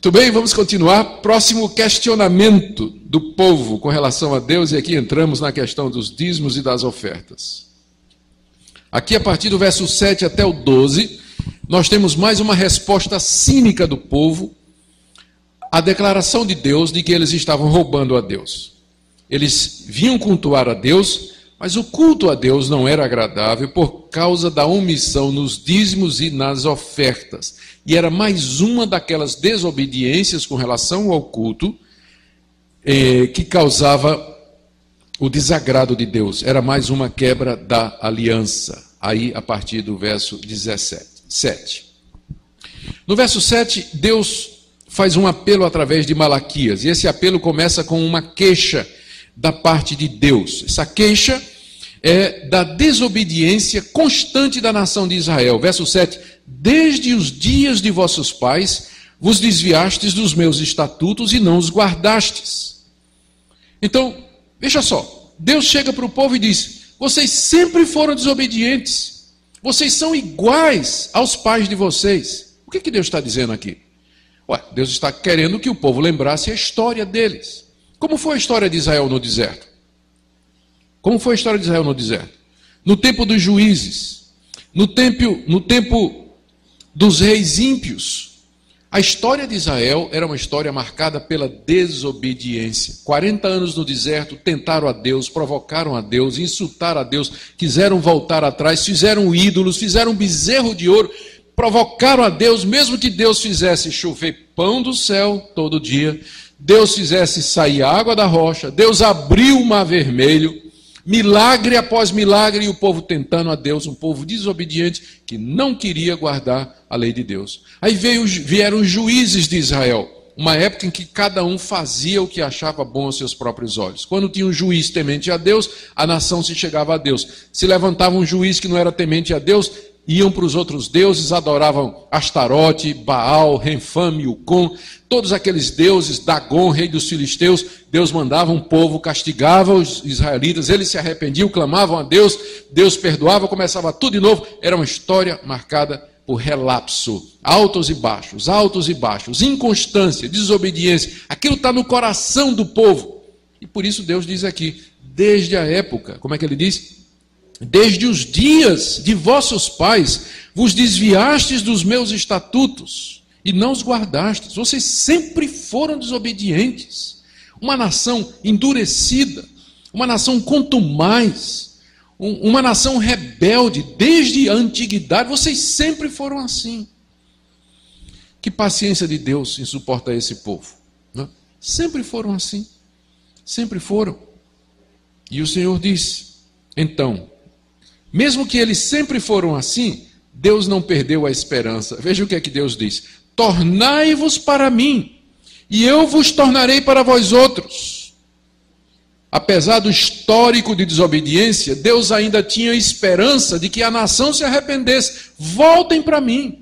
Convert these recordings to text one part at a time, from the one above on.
Muito bem, vamos continuar. Próximo questionamento do povo com relação a Deus, e aqui entramos na questão dos dízimos e das ofertas. Aqui, a partir do verso 7 até o 12, nós temos mais uma resposta cínica do povo à declaração de Deus de que eles estavam roubando a Deus. Eles vinham cultuar a Deus, mas o culto a Deus não era agradável por causa da omissão nos dízimos e nas ofertas. E era mais uma daquelas desobediências com relação ao culto que causava o desagrado de Deus. Era mais uma quebra da aliança. Aí, a partir do verso 17. No verso 7, Deus faz um apelo através de Malaquias. E esse apelo começa com uma queixa da parte de Deus. Essa queixa é da desobediência constante da nação de Israel. Verso 7. Desde os dias de vossos pais vos desviastes dos meus estatutos e não os guardastes. Então, veja só. Deus chega para o povo e diz: vocês sempre foram desobedientes. Vocês são iguais aos pais de vocês. O que Deus está dizendo aqui? Deus está querendo que o povo lembrasse a história deles. Como foi a história de Israel no deserto? Como foi a história de Israel no deserto? No tempo dos juízes, no tempo dos reis ímpios, a história de Israel era uma história marcada pela desobediência. 40 anos no deserto, tentaram a Deus, provocaram a Deus, insultaram a Deus, quiseram voltar atrás, fizeram ídolos, fizeram um bezerro de ouro, provocaram a Deus, mesmo que Deus fizesse chover pão do céu todo dia, Deus fizesse sair água da rocha, Deus abriu o mar vermelho, milagre após milagre, e o povo tentando a Deus, um povo desobediente que não queria guardar a lei de Deus. Aí vieram os juízes de Israel, uma época em que cada um fazia o que achava bom aos seus próprios olhos. Quando tinha um juiz temente a Deus, a nação se chegava a Deus. Se levantava um juiz que não era temente a Deus, iam para os outros deuses, adoravam Astarote, Baal, Renfã, Milcom, todos aqueles deuses, Dagon, rei dos filisteus. Deus mandava um povo, castigava os israelitas, eles se arrependiam, clamavam a Deus, Deus perdoava, começava tudo de novo. Era uma história marcada por relapso, altos e baixos, inconstância, desobediência. Aquilo está no coração do povo. E por isso Deus diz aqui, desde a época, como é que ele diz? Desde os dias de vossos pais vos desviastes dos meus estatutos e não os guardastes. Vocês sempre foram desobedientes. Uma nação endurecida, uma nação contumaz, uma nação rebelde. Desde a antiguidade, vocês sempre foram assim. Que paciência de Deus em suportar esse povo, né? Sempre foram assim. Sempre foram. E o Senhor disse, então, mesmo que eles sempre foram assim, Deus não perdeu a esperança. Veja o que é que Deus diz: tornai-vos para mim, e eu vos tornarei para vós outros. Apesar do histórico de desobediência, Deus ainda tinha esperança de que a nação se arrependesse. Voltem para mim,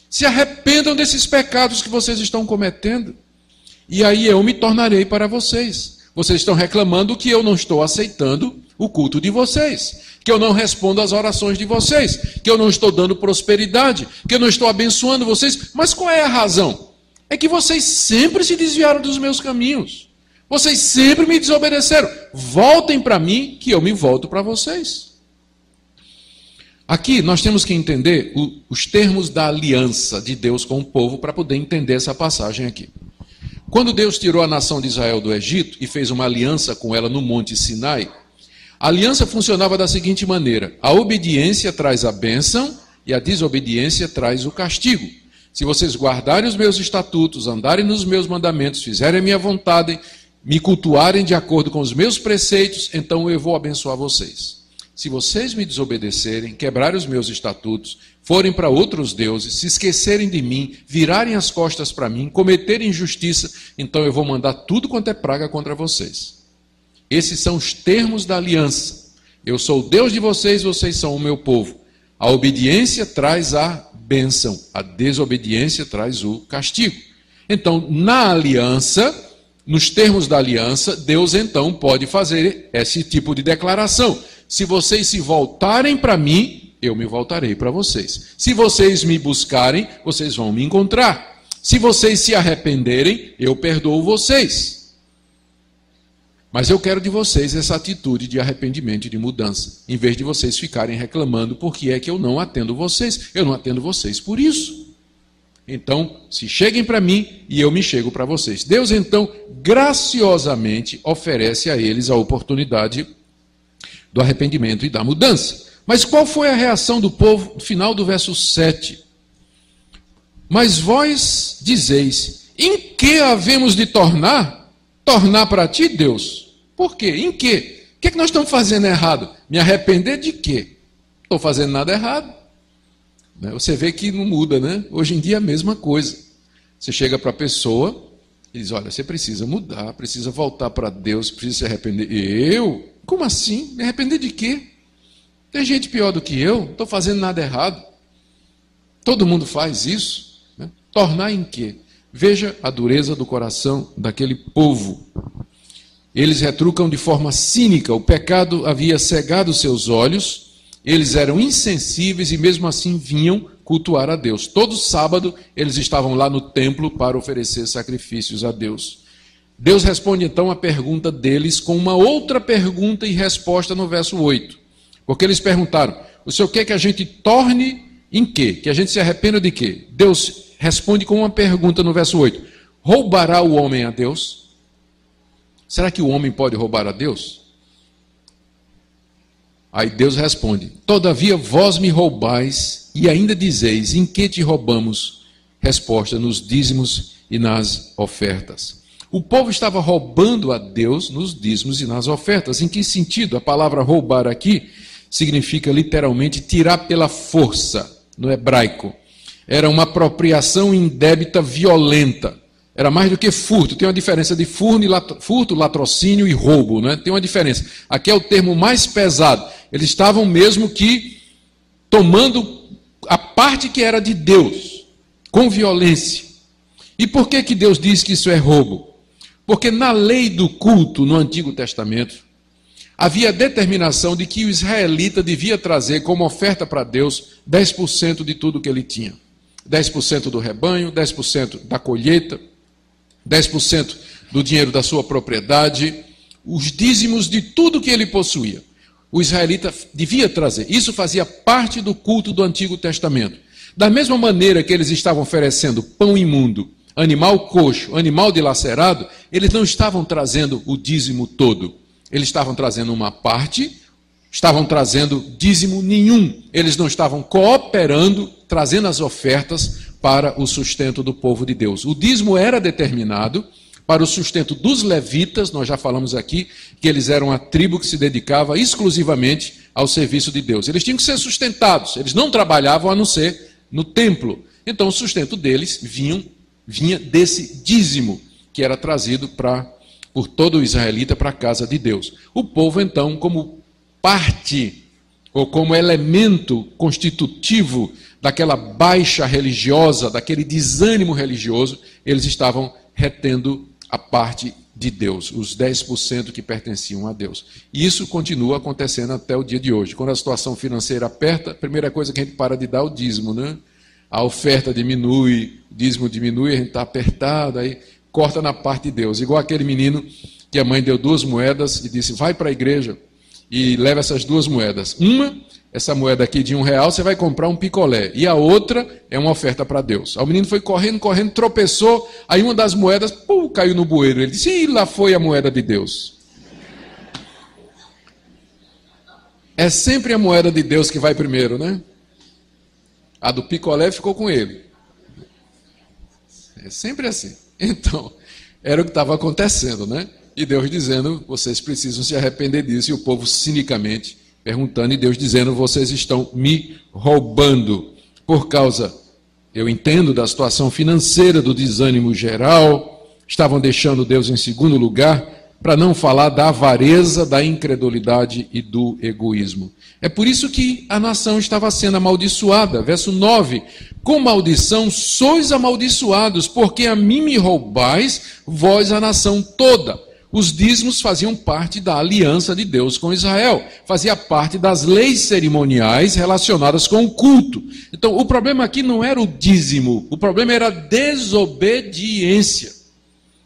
se arrependam desses pecados que vocês estão cometendo, e aí eu me tornarei para vocês. Vocês estão reclamando que eu não estou aceitando o culto de vocês, que eu não respondo às orações de vocês, que eu não estou dando prosperidade, que eu não estou abençoando vocês. Mas qual é a razão? É que vocês sempre se desviaram dos meus caminhos. Vocês sempre me desobedeceram. Voltem para mim, que eu me volto para vocês. Aqui nós temos que entender os termos da aliança de Deus com o povo para poder entender essa passagem aqui. Quando Deus tirou a nação de Israel do Egito e fez uma aliança com ela no Monte Sinai, a aliança funcionava da seguinte maneira: a obediência traz a bênção e a desobediência traz o castigo. Se vocês guardarem os meus estatutos, andarem nos meus mandamentos, fizerem a minha vontade, me cultuarem de acordo com os meus preceitos, então eu vou abençoar vocês. Se vocês me desobedecerem, quebrarem os meus estatutos, forem para outros deuses, se esquecerem de mim, virarem as costas para mim, cometerem injustiça, então eu vou mandar tudo quanto é praga contra vocês. Esses são os termos da aliança. Eu sou o Deus de vocês, vocês são o meu povo. A obediência traz a bênção, a desobediência traz o castigo. Então, na aliança, nos termos da aliança, Deus então pode fazer esse tipo de declaração: se vocês se voltarem para mim, eu me voltarei para vocês. Se vocês me buscarem, vocês vão me encontrar. Se vocês se arrependerem, eu perdoo vocês. Mas eu quero de vocês essa atitude de arrependimento e de mudança, em vez de vocês ficarem reclamando porque é que eu não atendo vocês. Eu não atendo vocês por isso. Então, se cheguem para mim e eu me chego para vocês. Deus, então, graciosamente oferece a eles a oportunidade do arrependimento e da mudança. Mas qual foi a reação do povo no final do verso 7? Mas vós dizeis, em que havemos de tornar? Tornar para ti, Deus? Por quê? Em quê? O que é que nós estamos fazendo errado? Me arrepender de quê? Não estou fazendo nada errado. Você vê que não muda, né? Hoje em dia é a mesma coisa. Você chega para a pessoa e diz, olha, você precisa mudar, precisa voltar para Deus, precisa se arrepender. Eu? Como assim? Me arrepender de quê? Tem gente pior do que eu, não estou fazendo nada errado. Todo mundo faz isso. Né? Tornar em quê? Veja a dureza do coração daquele povo. Eles retrucam de forma cínica, o pecado havia cegado seus olhos, eles eram insensíveis e mesmo assim vinham cultuar a Deus. Todo sábado eles estavam lá no templo para oferecer sacrifícios a Deus. Deus responde então a pergunta deles com uma outra pergunta e resposta no verso 8. Porque eles perguntaram, o Senhor quer que a gente torne em quê? Que a gente se arrependa de quê? Deus responde com uma pergunta no verso 8. Roubará o homem a Deus? Será que o homem pode roubar a Deus? Aí Deus responde, todavia vós me roubais e ainda dizeis, em que te roubamos? Resposta, nos dízimos e nas ofertas. O povo estava roubando a Deus nos dízimos e nas ofertas. Em que sentido? A palavra roubar aqui significa literalmente tirar pela força, no hebraico. Era uma apropriação indébita violenta. Era mais do que furto. Tem uma diferença de furto, latrocínio e roubo, né? Tem uma diferença. Aqui é o termo mais pesado. Eles estavam mesmo que tomando a parte que era de Deus, com violência. E por que Deus diz que isso é roubo? Porque na lei do culto, no Antigo Testamento, havia a determinação de que o israelita devia trazer como oferta para Deus 10% de tudo que ele tinha. 10% do rebanho, 10% da colheita, 10% do dinheiro da sua propriedade, os dízimos de tudo que ele possuía. O israelita devia trazer. Isso fazia parte do culto do Antigo Testamento. Da mesma maneira que eles estavam oferecendo pão imundo, animal coxo, animal dilacerado, eles não estavam trazendo o dízimo todo. Eles estavam trazendo uma parte, estavam trazendo dízimo nenhum. Eles não estavam cooperando, trazendo as ofertas para o sustento do povo de Deus. O dízimo era determinado para o sustento dos levitas, nós já falamos aqui que eles eram a tribo que se dedicava exclusivamente ao serviço de Deus. Eles tinham que ser sustentados, eles não trabalhavam a não ser no templo. Então o sustento deles vinha desse dízimo que era trazido por todo o israelita para a casa de Deus. O povo então, como parte ou como elemento constitutivo daquela baixa religiosa, daquele desânimo religioso, eles estavam retendo a parte de Deus, os 10% que pertenciam a Deus. E isso continua acontecendo até o dia de hoje. Quando a situação financeira aperta, a primeira coisa que a gente para de dar é o dízimo, né? A oferta diminui, o dízimo diminui, a gente está apertado, aí corta na parte de Deus. Igual aquele menino que a mãe deu 2 moedas e disse, vai para a igreja e leva essas 2 moedas. Essa moeda aqui de R$1, você vai comprar um picolé. E a outra é uma oferta para Deus. Aí o menino foi correndo, tropeçou. Aí uma das moedas, caiu no bueiro. Ele disse, e lá foi a moeda de Deus. É sempre a moeda de Deus que vai primeiro, né? A do picolé ficou com ele. É sempre assim. Então, era o que estava acontecendo, né? E Deus dizendo, vocês precisam se arrepender disso. E o povo cinicamente perguntando, e Deus dizendo, vocês estão me roubando. Por causa, eu entendo, da situação financeira, do desânimo geral, estavam deixando Deus em segundo lugar, para não falar da avareza, da incredulidade e do egoísmo. É por isso que a nação estava sendo amaldiçoada. Verso 9, com maldição sois amaldiçoados, porque a mim me roubais, vós a nação toda. Os dízimos faziam parte da aliança de Deus com Israel, fazia parte das leis cerimoniais relacionadas com o culto. Então, o problema aqui não era o dízimo, o problema era a desobediência.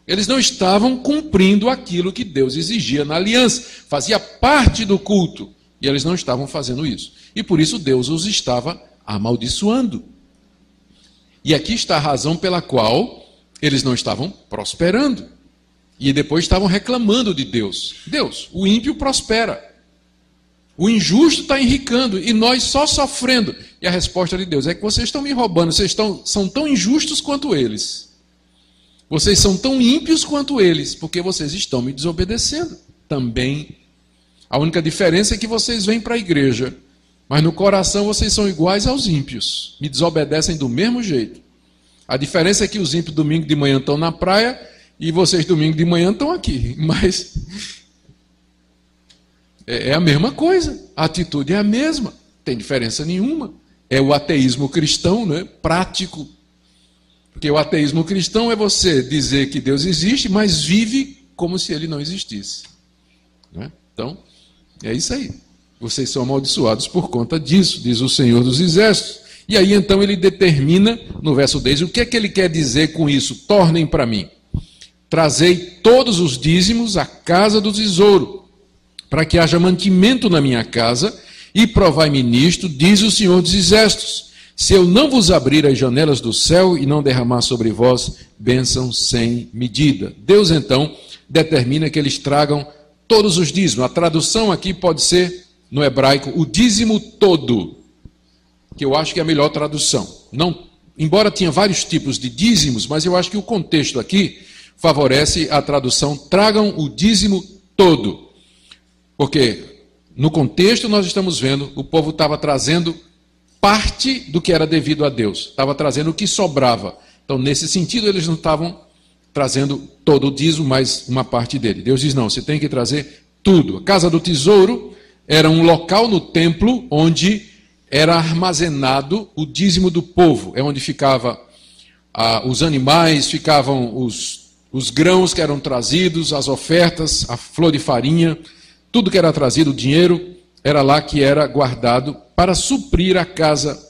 Eles não estavam cumprindo aquilo que Deus exigia na aliança, fazia parte do culto, e eles não estavam fazendo isso. E por isso Deus os estava amaldiçoando. E aqui está a razão pela qual eles não estavam prosperando. E depois estavam reclamando de Deus. Deus, o ímpio prospera. O injusto está enricando e nós só sofrendo. E a resposta de Deus é que vocês estão me roubando, vocês são tão injustos quanto eles. Vocês são tão ímpios quanto eles, porque vocês estão me desobedecendo também. A única diferença é que vocês vêm para a igreja, mas no coração vocês são iguais aos ímpios. Me desobedecem do mesmo jeito. A diferença é que os ímpios domingo de manhã estão na praia e vocês domingo de manhã estão aqui. Mas é a mesma coisa. A atitude é a mesma. Não tem diferença nenhuma. É o ateísmo cristão, né? Prático. Porque o ateísmo cristão é você dizer que Deus existe, mas vive como se ele não existisse. Né? Então, é isso aí. Vocês são amaldiçoados por conta disso, diz o Senhor dos Exércitos. E aí então ele determina, no verso 10, o que é que ele quer dizer com isso? Tornem para mim. Trazei todos os dízimos à casa do tesouro, para que haja mantimento na minha casa, e provai-me nisto, diz o Senhor dos Exércitos. Se eu não vos abrir as janelas do céu e não derramar sobre vós bênção sem medida. Deus então determina que eles tragam todos os dízimos. A tradução aqui pode ser, no hebraico, o dízimo todo, que eu acho que é a melhor tradução. Não, embora tinha vários tipos de dízimos, mas eu acho que o contexto aqui favorece a tradução, tragam o dízimo todo. Porque no contexto nós estamos vendo, o povo estava trazendo parte do que era devido a Deus, estava trazendo o que sobrava. Então, nesse sentido, eles não estavam trazendo todo o dízimo, mas uma parte dele. Deus diz, não, você tem que trazer tudo. A casa do tesouro era um local no templo onde era armazenado o dízimo do povo. É onde ficavam os animais, ficavam os grãos que eram trazidos, as ofertas, a flor de farinha, tudo que era trazido, o dinheiro, era lá que era guardado para suprir a casa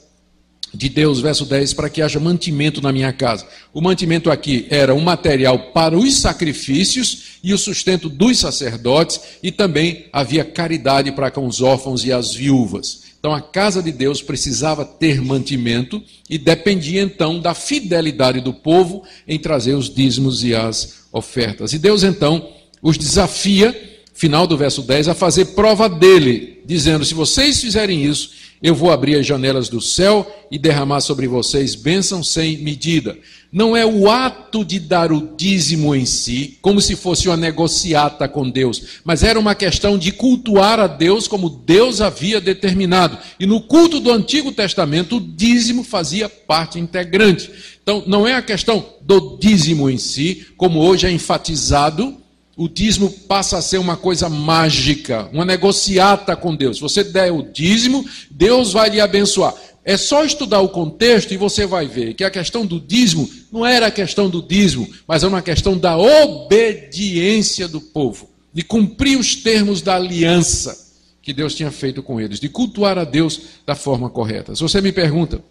de Deus, verso 10, para que haja mantimento na minha casa. O mantimento aqui era um material para os sacrifícios e o sustento dos sacerdotes, e também havia caridade para com os órfãos e as viúvas. Então a casa de Deus precisava ter mantimento e dependia então da fidelidade do povo em trazer os dízimos e as ofertas. E Deus então os desafia, final do verso 10, a fazer prova dele, dizendo, se vocês fizerem isso, eu vou abrir as janelas do céu e derramar sobre vocês bênção sem medida. Não é o ato de dar o dízimo em si, como se fosse uma negociata com Deus, mas era uma questão de cultuar a Deus como Deus havia determinado. E no culto do Antigo Testamento, o dízimo fazia parte integrante. Então, não é a questão do dízimo em si, como hoje é enfatizado. O dízimo passa a ser uma coisa mágica, uma negociata com Deus. Se você der o dízimo, Deus vai lhe abençoar. É só estudar o contexto e você vai ver que a questão do dízimo não era a questão do dízimo, mas é uma questão da obediência do povo, de cumprir os termos da aliança que Deus tinha feito com eles, de cultuar a Deus da forma correta. Se você me pergunta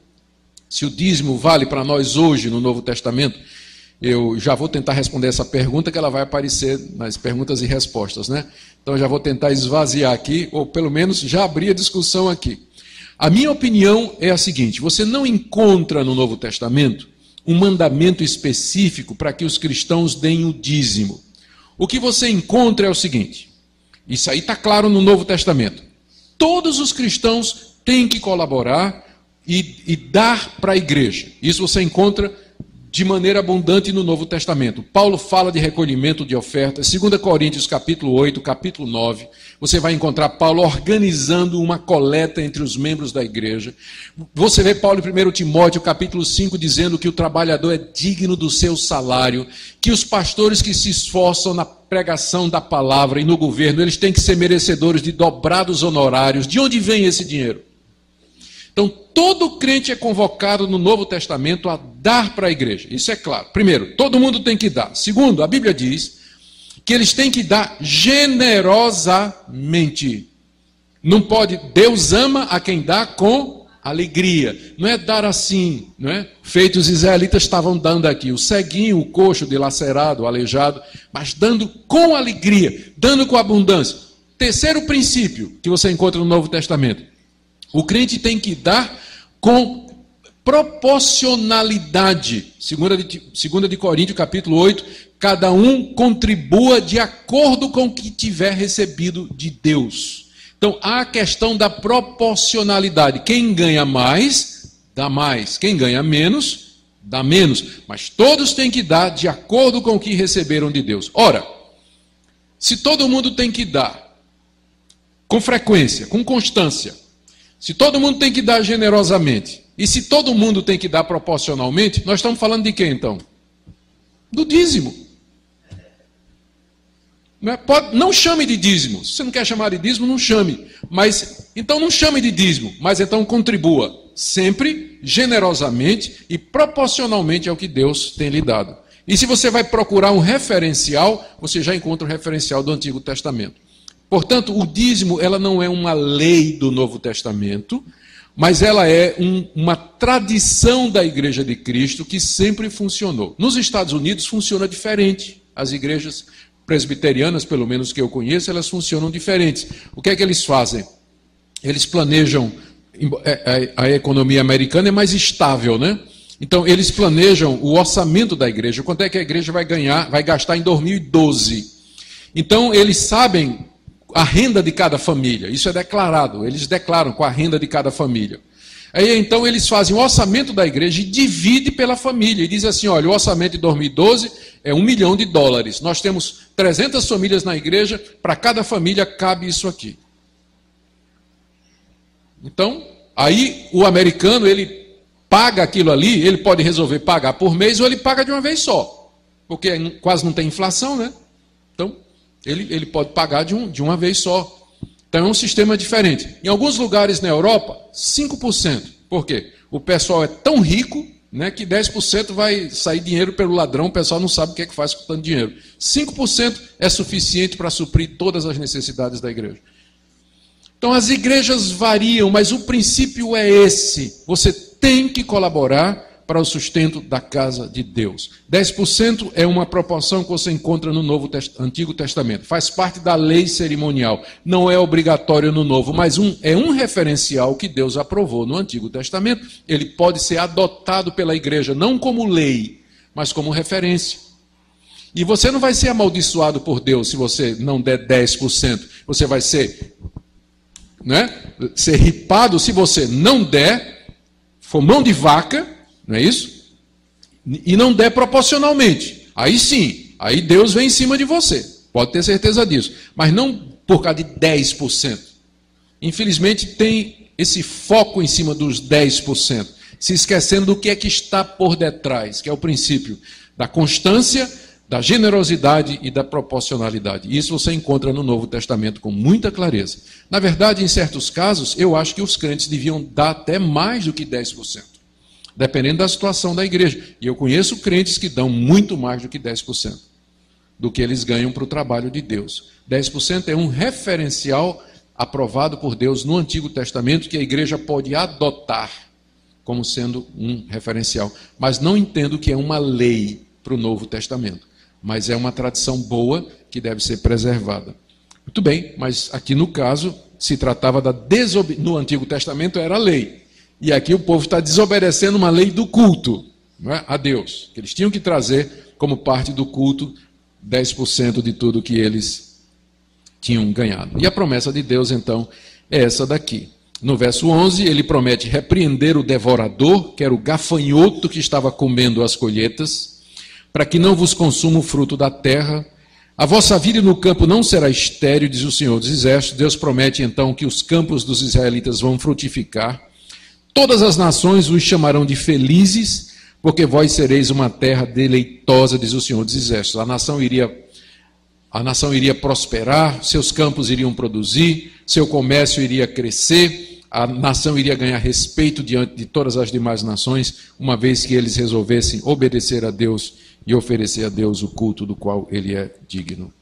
se o dízimo vale para nós hoje no Novo Testamento, eu já vou tentar responder essa pergunta, que ela vai aparecer nas perguntas e respostas, né? Então eu já vou tentar esvaziar aqui, ou pelo menos já abrir a discussão aqui. A minha opinião é a seguinte: você não encontra no Novo Testamento um mandamento específico para que os cristãos deem o dízimo. O que você encontra é o seguinte, isso aí está claro no Novo Testamento. Todos os cristãos têm que colaborar e dar para a igreja. Isso você encontra de maneira abundante no Novo Testamento. Paulo fala de recolhimento de ofertas. 2 Coríntios capítulo 8, capítulo 9, você vai encontrar Paulo organizando uma coleta entre os membros da igreja. Você vê Paulo em 1 Timóteo capítulo 5 dizendo que o trabalhador é digno do seu salário, que os pastores que se esforçam na pregação da palavra e no governo, eles têm que ser merecedores de dobrados honorários. De onde vem esse dinheiro? Então, todo crente é convocado no Novo Testamento a dar para a igreja. Isso é claro. Primeiro, todo mundo tem que dar. Segundo, a Bíblia diz que eles têm que dar generosamente. Não pode, Deus ama a quem dá com alegria. Não é dar assim, não é? Feito os israelitas estavam dando aqui, o ceguinho, o coxo, o dilacerado, o aleijado, mas dando com alegria, dando com abundância. Terceiro princípio que você encontra no Novo Testamento. O crente tem que dar com proporcionalidade. 2 de Coríntios, capítulo 8, cada um contribua de acordo com o que tiver recebido de Deus. Então, há a questão da proporcionalidade. Quem ganha mais, dá mais. Quem ganha menos, dá menos. Mas todos têm que dar de acordo com o que receberam de Deus. Ora, se todo mundo tem que dar com frequência, com constância, se todo mundo tem que dar generosamente, e se todo mundo tem que dar proporcionalmente, nós estamos falando de quê então? Do dízimo. Não chame de dízimo. Se você não quer chamar de dízimo, não chame. Mas, então não chame de dízimo, mas então contribua sempre, generosamente e proporcionalmente ao que Deus tem lhe dado. E se você vai procurar um referencial, você já encontra o referencial do Antigo Testamento. Portanto, o dízimo ela não é uma lei do Novo Testamento, mas ela é uma tradição da Igreja de Cristo que sempre funcionou. Nos Estados Unidos funciona diferente. As igrejas presbiterianas, pelo menos que eu conheço, elas funcionam diferentes. O que é que eles fazem? Eles planejam, a economia americana é mais estável, né? Então, eles planejam o orçamento da igreja, quanto é que a igreja vai gastar em 2012. Então, eles sabem a renda de cada família, isso é declarado, eles declaram com a renda de cada família. Aí então eles fazem o orçamento da igreja e dividem pela família, e diz assim, olha, o orçamento de 2012 é $1 milhão, nós temos 300 famílias na igreja, para cada família cabe isso aqui. Então, aí o americano, ele paga aquilo ali, ele pode resolver pagar por mês ou ele paga de uma vez só, porque quase não tem inflação, né? Então, ele pode pagar de uma vez só. Então é um sistema diferente. Em alguns lugares na Europa, 5%. Por quê? O pessoal é tão rico, né, que 10% vai sair dinheiro pelo ladrão, o pessoal não sabe o que é que faz com tanto dinheiro. 5% é suficiente para suprir todas as necessidades da igreja. Então as igrejas variam, mas o princípio é esse. Você tem que colaborar para o sustento da casa de Deus. 10% é uma proporção que você encontra no Antigo Testamento. Faz parte da lei cerimonial. Não é obrigatório no Novo, mas é um referencial que Deus aprovou no Antigo Testamento. Ele pode ser adotado pela igreja, não como lei, mas como referência. E você não vai ser amaldiçoado por Deus se você não der 10%. Você vai ser, ser ripado se você não der, for mão de vaca, não é isso? E não der proporcionalmente. Aí sim, aí Deus vem em cima de você. Pode ter certeza disso. Mas não por causa de 10%. Infelizmente tem esse foco em cima dos 10%. Se esquecendo do que é que está por detrás, que é o princípio da constância, da generosidade e da proporcionalidade. Isso você encontra no Novo Testamento com muita clareza. Na verdade, em certos casos, eu acho que os crentes deviam dar até mais do que 10%. Dependendo da situação da igreja. E eu conheço crentes que dão muito mais do que 10% do que eles ganham para o trabalho de Deus. 10% é um referencial aprovado por Deus no Antigo Testamento que a igreja pode adotar como sendo um referencial. Mas não entendo que é uma lei para o Novo Testamento. Mas é uma tradição boa que deve ser preservada. Muito bem, mas aqui no caso se tratava da desobediência. No Antigo Testamento era lei. E aqui o povo está desobedecendo uma lei do culto, não é? A Deus. Que eles tinham que trazer como parte do culto 10% de tudo que eles tinham ganhado. E a promessa de Deus, então, é essa daqui. No verso 11, ele promete repreender o devorador, que era o gafanhoto que estava comendo as colheitas, para que não vos consuma o fruto da terra. A vossa vida no campo não será estéril, diz o Senhor dos Exércitos. Deus promete, então, que os campos dos israelitas vão frutificar. Todas as nações os chamarão de felizes, porque vós sereis uma terra deleitosa, diz o Senhor dos Exércitos. A nação iria prosperar, seus campos iriam produzir, seu comércio iria crescer, a nação iria ganhar respeito diante de todas as demais nações, uma vez que eles resolvessem obedecer a Deus e oferecer a Deus o culto do qual ele é digno.